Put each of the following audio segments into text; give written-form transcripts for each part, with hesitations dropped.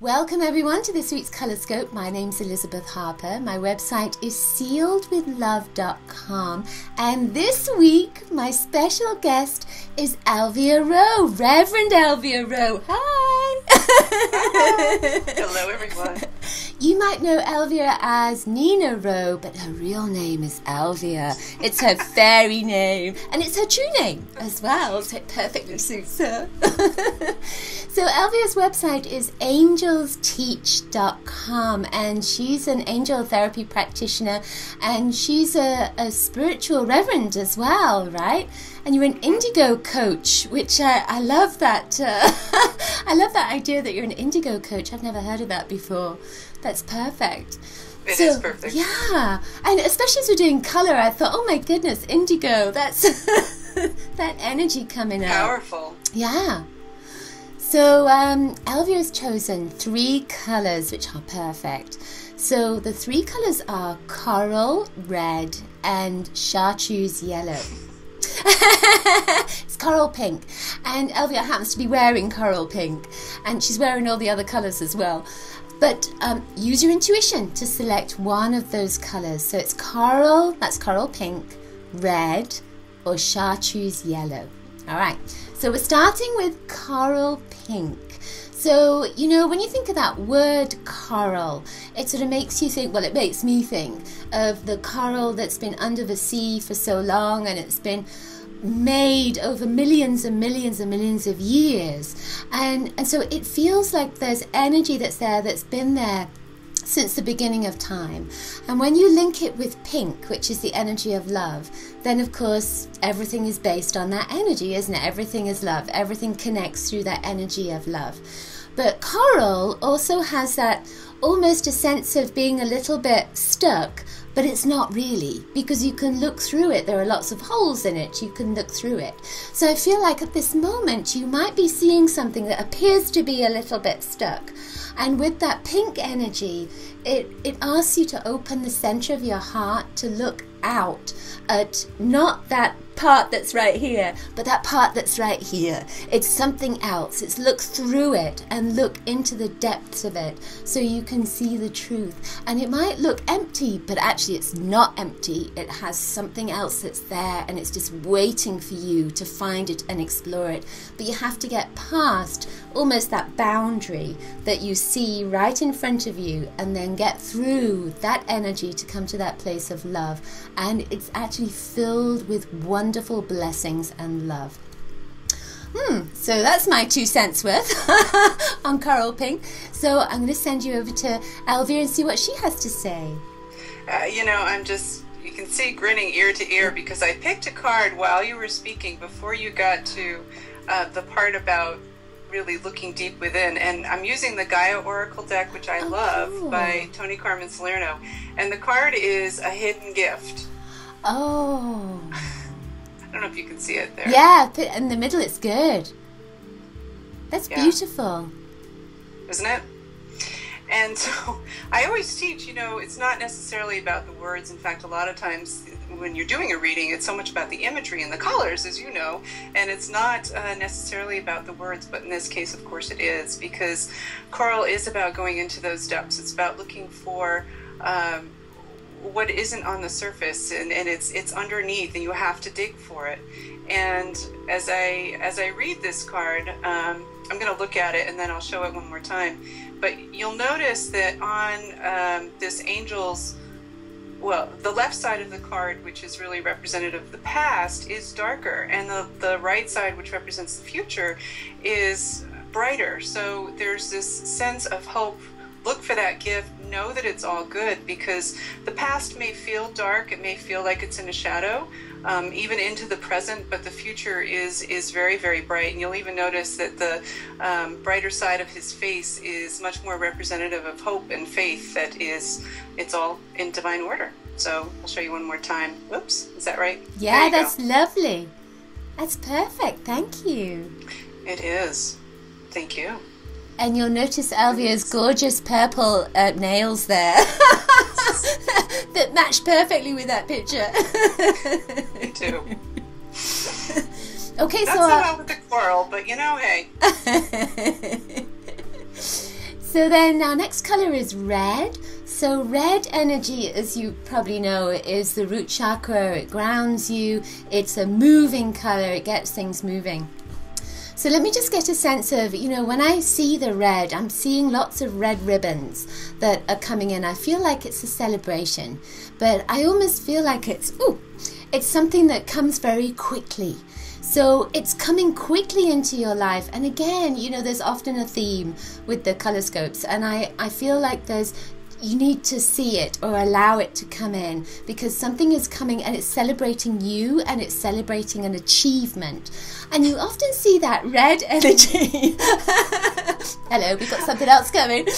Welcome everyone to this week's Colorscope. My name's Elizabeth Harper. My website is sealedwithlove.com, and this week my special guest is Elvia Roe, Reverend Elvia Roe. Hi! Hi. Hello everyone. You might know Elvia as Nina Roe, but her real name is Elvia. It's her fairy name, and it's her true name as well, so it perfectly suits her. So Elvia's website is angelsteach.com, and she's an angel therapy practitioner, and she's a spiritual reverend as well, right? And you're an indigo coach, which I love that. I love that idea that you're an indigo coach. I've never heard of that before. That's perfect. It is perfect. Yeah, and especially as we're doing color, I thought, oh my goodness, indigo, that's that energy coming out. Powerful. Yeah. So Elvia has chosen 3 colors which are perfect. So the 3 colors are coral red and chartreuse yellow. It's coral pink, and Elvia happens to be wearing coral pink, and she's wearing all the other colors as well. But use your intuition to select one of those colors. So it's coral, that's coral pink, red, or chartreuse yellow. All right, so we're starting with coral pink. So, you know, when you think of that word coral, it sort of makes you think, well, it makes me think of the coral that's been under the sea for so long, and it's been made over millions and millions and millions of years. And so it feels like there's energy that's there, that's been there since the beginning of time. And when you link it with pink, which is the energy of love, then of course everything is based on that energy, isn't it? Everything is love. Everything connects through that energy of love. But coral also has that almost a sense of being a little bit stuck, but it's not really, because you can look through it. There are lots of holes in it. You can look through it. So I feel like at this moment you might be seeing something that appears to be a little bit stuck. And with that pink energy, it asks you to open the center of your heart to look out at not that part that's right here, but that part that's right here. It's something else. It's look through it and look into the depths of it so you can see the truth. And it might look empty, but actually it's not empty. It has something else that's there, and it's just waiting for you to find it and explore it. But you have to get past almost that boundary that you see right in front of you, and then get through that energy to come to that place of love. And it's actually filled with wonderful blessings and love. So that's my 2 cents worth on coral pink. So I'm going to send you over to Elvia and see what she has to say. You know, you can see grinning ear to ear, because I picked a card while you were speaking before you got to the part about really looking deep within, and I'm using the Gaia Oracle deck, which I love, cool. by Tony Carmen Salerno, and the card is a hidden gift. Oh. I don't know if you can see it there. Yeah, in the middle it's good. That's beautiful. Isn't it? And so I always teach, you know, it's not necessarily about the words. In fact, a lot of times when you're doing a reading, it's so much about the imagery and the colors, as you know, and it's not necessarily about the words, but in this case, of course, it is, because coral is about going into those depths. It's about looking for what isn't on the surface, and it's underneath, and you have to dig for it. And as I read this card, I'm going to look at it and then I'll show it one more time. But you'll notice that on this angel's, well, the left side of the card, which is really representative of the past, is darker, and the right side, which represents the future, is brighter. So there's this sense of hope. Look for that gift. Know that it's all good, because the past may feel dark. It may feel like it's in a shadow, even into the present, but the future is very, very bright. And you'll even notice that the brighter side of his face is much more representative of hope and faith, that it's all in divine order. So I'll show you one more time. Whoops, is that right? Yeah, that's lovely. That's perfect. Thank you. It is. Thank you. And you'll notice Elvia's gorgeous purple nails there that match perfectly with that picture. Me too. Okay, Not so well with the coral, but you know, hey. So then our next color is red. So red energy, as you probably know, is the root chakra. It grounds you. It's a moving color. It gets things moving. So let me just get a sense of, when I see the red, I'm seeing lots of red ribbons that are coming in. I feel like it's a celebration, but I almost feel like it's something that comes very quickly. So it's coming quickly into your life. And again, there's often a theme with the Colorscopes, and I feel like you need to see it or allow it to come in, because something is coming and it's celebrating you and it's celebrating an achievement. And you often see that red energy. Hello, we've got something else coming.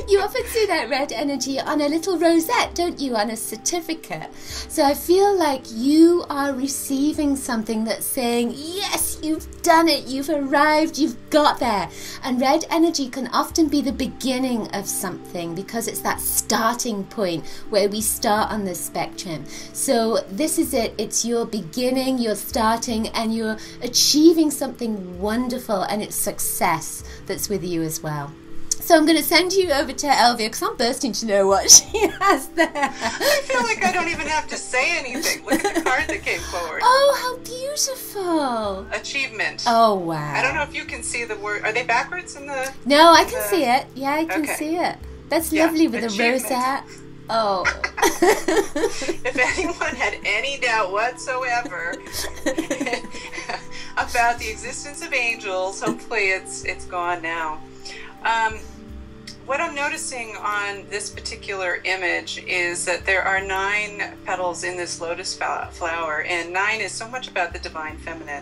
You often see that red energy on a little rosette, don't you, on a certificate. So I feel like you are receiving something that's saying, yes, you've done it, you've arrived, you've got there. And red energy can often be the beginning of something, because it's that starting point where we start on the spectrum. So this is it. It's your beginning, you're starting, and you're achieving something wonderful, and it's success that's with you as well. So I'm going to send you over to Elvia, because I'm bursting to know what she has there. I feel like I don't even have to say anything. Look at the card that came forward. Oh, how beautiful. Achievement. Oh, wow. I don't know if you can see the word. Are they backwards in the... No, I can see it. Yeah, I can see it. That's lovely with achievement. A rosette. Oh. If anyone had any doubt whatsoever about the existence of angels, hopefully it's gone now. What I'm noticing on this particular image is that there are 9 petals in this lotus flower, and 9 is so much about the divine feminine.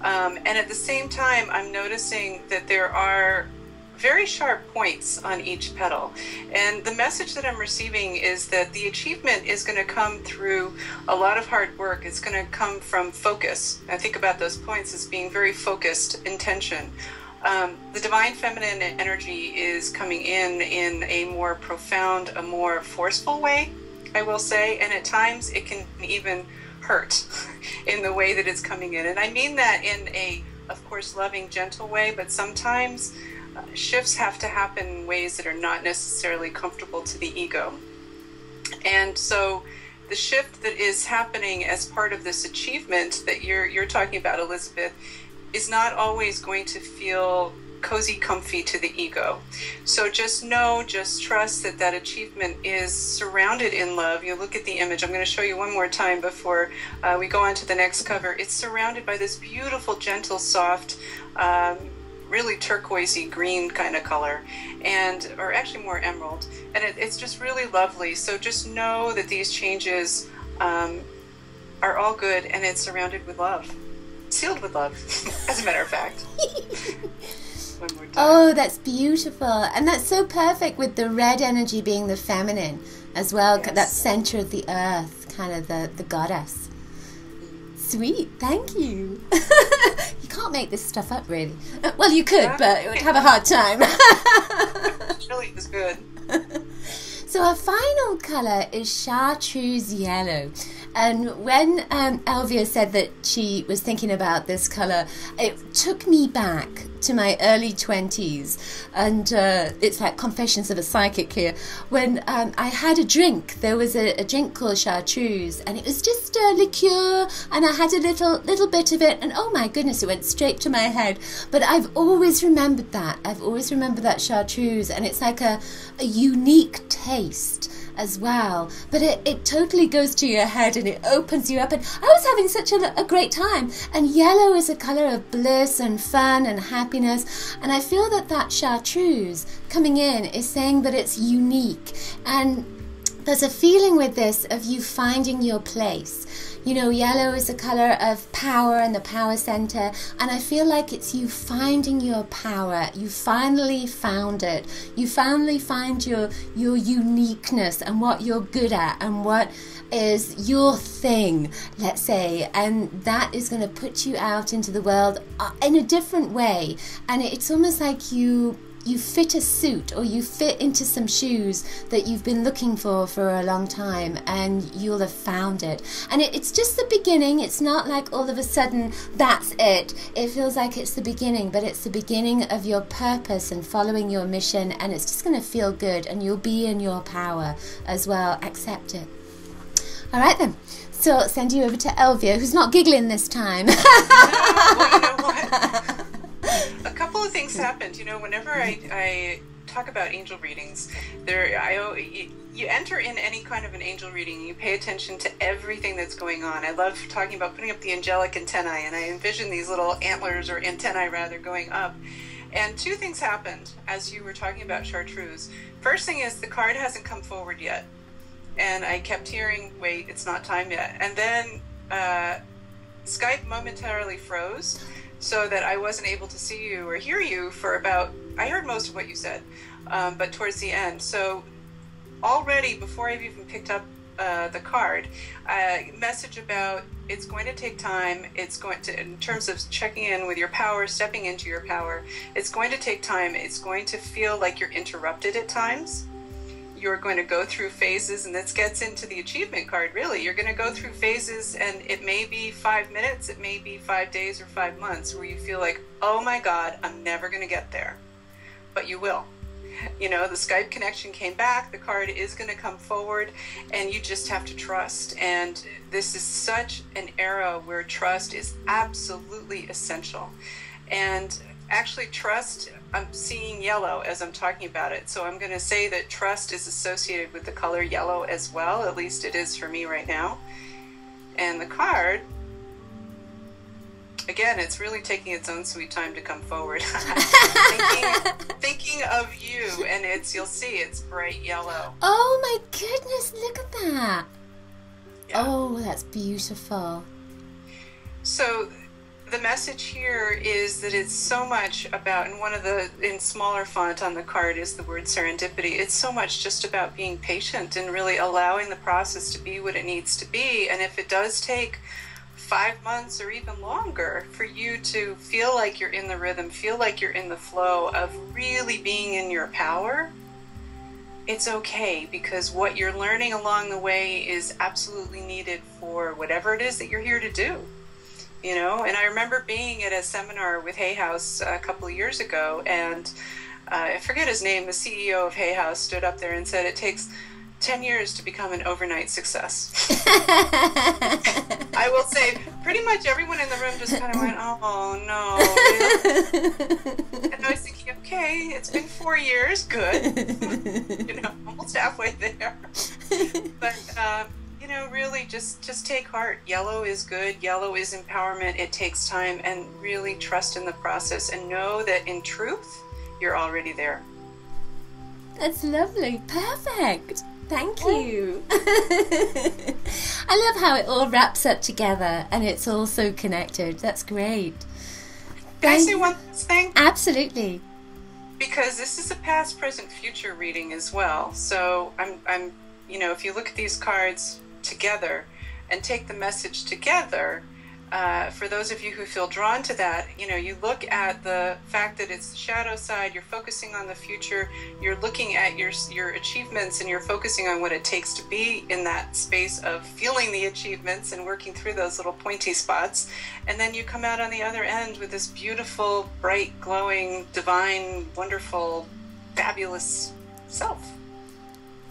And at the same time, I'm noticing that there are very sharp points on each petal. And the message that I'm receiving is that the achievement is going to come through a lot of hard work. It's going to come from focus. I think about those points as being very focused intention. The divine feminine energy is coming in a more profound, a more forceful way, I will say, and at times it can even hurt in the way that it's coming in. And I mean that in a, of course, loving, gentle way, but sometimes shifts have to happen in ways that are not necessarily comfortable to the ego. And so the shift that is happening as part of this achievement that you're talking about, Elizabeth, is not always going to feel cozy, comfy to the ego. So just know, just trust that that achievement is surrounded in love. You look at the image. I'm going to show you one more time before we go on to the next cover. It's surrounded by this beautiful, gentle, soft, really turquoisey green kind of color, and or actually more emerald, and it's just really lovely. So just know that these changes are all good, and it's surrounded with love, sealed with love, as a matter of fact. One more time. Oh, that's beautiful, and that's so perfect with the red energy being the feminine as well. Yes. That center of the earth, kind of the goddess. Sweet, thank you. You can't make this stuff up, really. Well, you could, but it would have a hard time. It really is good. So our final colour is Chartreuse yellow. And when Elvia said that she was thinking about this colour, it took me back to my early 20s. And it's like confessions of a psychic here. When I had a drink, there was a drink called Chartreuse, and it was just a liqueur, and I had a little bit of it, and oh my goodness, it went straight to my head. But I've always remembered that. I've always remembered that Chartreuse, and it's like a unique taste as well, but it totally goes to your head and it opens you up, and I was having such a great time. And yellow is a colour of bliss and fun and happiness, and I feel that Chartreuse coming in is saying that it's unique, and there's a feeling with this of you finding your place. You know, yellow is a colour of power and the power centre, and I feel like it's you finding your power. You finally found it. You finally find your uniqueness and what you're good at and what is your thing, let's say, and that is going to put you out into the world in a different way. And it's almost like you you fit a suit, or you fit into some shoes that you've been looking for a long time, and you'll have found it. And it's just the beginning. It's not like all of a sudden that's it. It feels like it's the beginning, but it's the beginning of your purpose and following your mission, and it's just going to feel good, and you'll be in your power as well. Accept it. All right then. So I'll send you over to Elvia, who's not giggling this time. No, well, you know what? A couple of things happened. You know, whenever I talk about angel readings, you enter in any kind of an angel reading, you pay attention to everything that's going on. I love talking about putting up the angelic antennae, and I envision these little antlers, or antennae rather, going up. And two things happened as you were talking about Chartreuse. First thing is, the card hasn't come forward yet. And I kept hearing, wait, it's not time yet. And then Skype momentarily froze, so that I wasn't able to see you or hear you for about, I heard most of what you said, but towards the end. So already, before I've even picked up the card, message about it's going to take time, it's going to, in terms of checking in with your power, stepping into your power, it's going to take time, it's going to feel like you're interrupted at times. You're going to go through phases, and this gets into the achievement card, really. You're going to go through phases, and it may be 5 minutes, it may be 5 days or 5 months, where you feel like, oh my God, I'm never going to get there. But you will. You know, the Skype connection came back, the card is going to come forward, and you just have to trust. And this is such an era where trust is absolutely essential. And actually, trust, I'm seeing yellow as I'm talking about it, so I'm going to say that trust is associated with the color yellow as well. At least it is for me right now. And the card, again, it's really taking its own sweet time to come forward. thinking of you, and you'll see it's bright yellow. Oh my goodness, look at that. Yeah. Oh, that's beautiful. So the message here is that it's so much about, and in smaller font on the card is the word serendipity. It's so much just about being patient and really allowing the process to be what it needs to be. And if it does take 5 months or even longer for you to feel like you're in the rhythm, feel like you're in the flow of really being in your power, it's okay, because what you're learning along the way is absolutely needed for whatever it is that you're here to do. You know, and I remember being at a seminar with Hay House a couple of years ago, and I forget his name, the CEO of Hay House stood up there and said it takes 10 years to become an overnight success. I will say pretty much everyone in the room just kind of went, oh no. And I was thinking, okay, it's been 4 years, good. You know, almost halfway there. But you know, really just take heart. Yellow is good. Yellow is empowerment. It takes time, and really trust in the process and know that in truth, you're already there. That's lovely. Perfect. Thank you. I love how it all wraps up together and it's all so connected. That's great. Can I say one thing? Absolutely. Because this is a past, present, future reading as well. So I'm you know, if you look at these cards together and take the message together, for those of you who feel drawn to that, you know, you look at the fact that it's the shadow side, you're focusing on the future, you're looking at your achievements, and you're focusing on what it takes to be in that space of feeling the achievements and working through those little pointy spots. And then you come out on the other end with this beautiful, bright, glowing, divine, wonderful, fabulous self.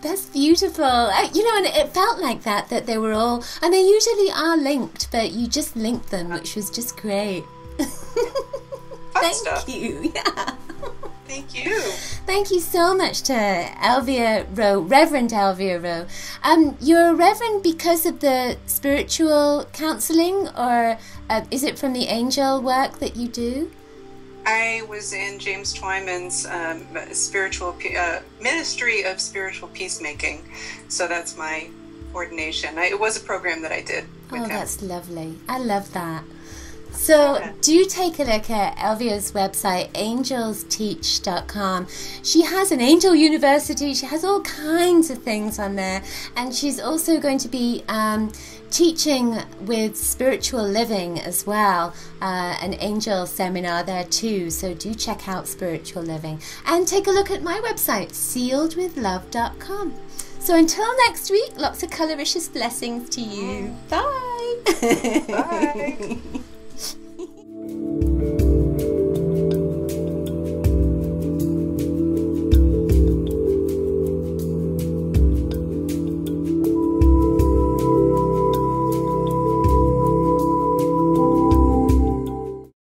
That's beautiful. You know, and it felt like that they were all, and they usually are linked, but you just linked them, which was just great. Thank you. Yeah. Thank you. Thank you so much to Elvia Roe, Reverend Elvia Roe. You're a reverend because of the spiritual counseling, or is it from the angel work that you do? I was in James Twyman's Ministry of Spiritual Peacemaking, so that's my ordination. It was a program that I did with him. That's lovely. I love that. So do take a look at Elvia's website, angelsteach.com. She has an angel university. She has all kinds of things on there. And she's also going to be teaching with spiritual living as well, an angel seminar there too, so do check out spiritual living and take a look at my website, sealedwithlove.com. So until next week, lots of Coloriscious blessings to you. Bye. Bye.